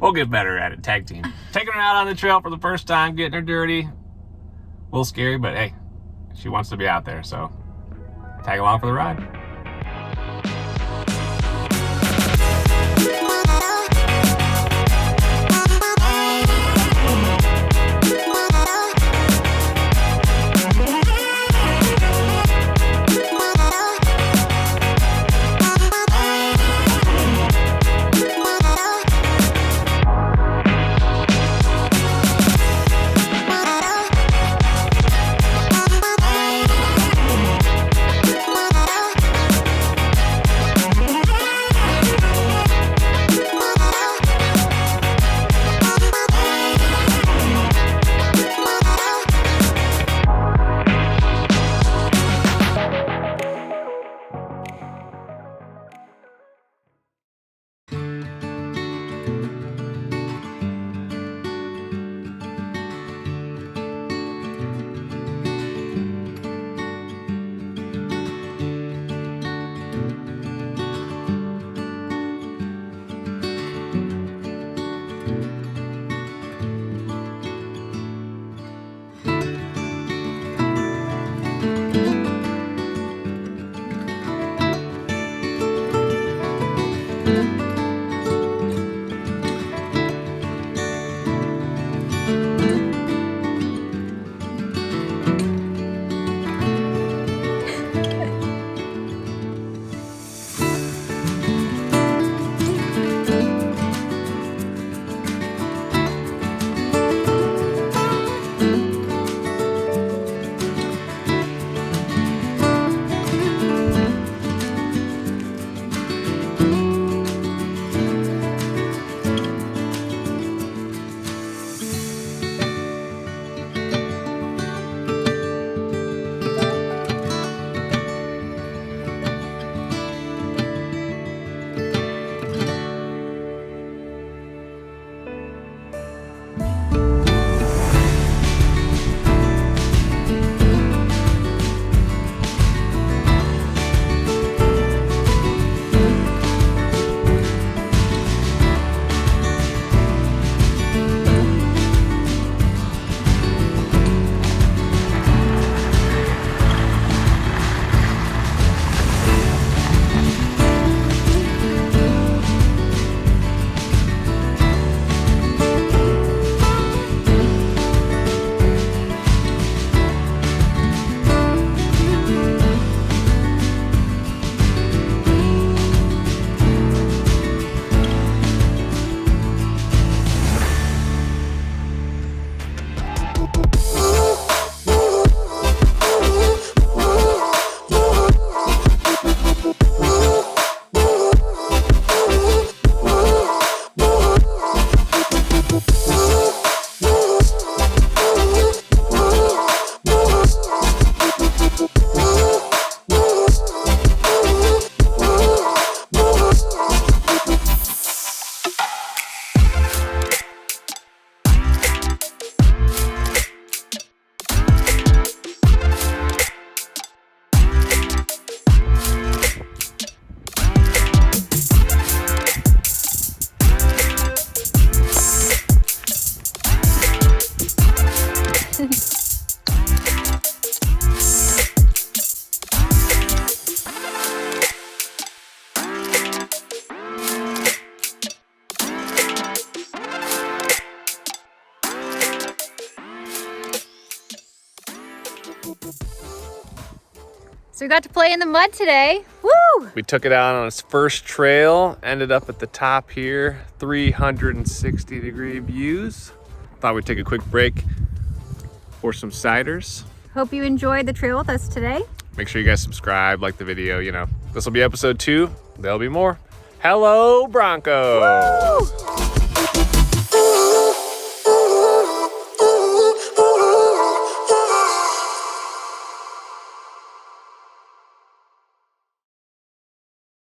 We'll get better at it, tag team. Taking her out on the trail for the first time, getting her dirty. A little scary, but hey, she wants to be out there, so tag along for the ride. So we got to play in the mud today. Woo! We took it out on its first trail, ended up at the top here, 360-degree views. Thought we'd take a quick break for some ciders. Hope you enjoyed the trail with us today. Make sure you guys subscribe, like the video, you know. This will be episode 2. There'll be more. Hello, Bronco! Woo!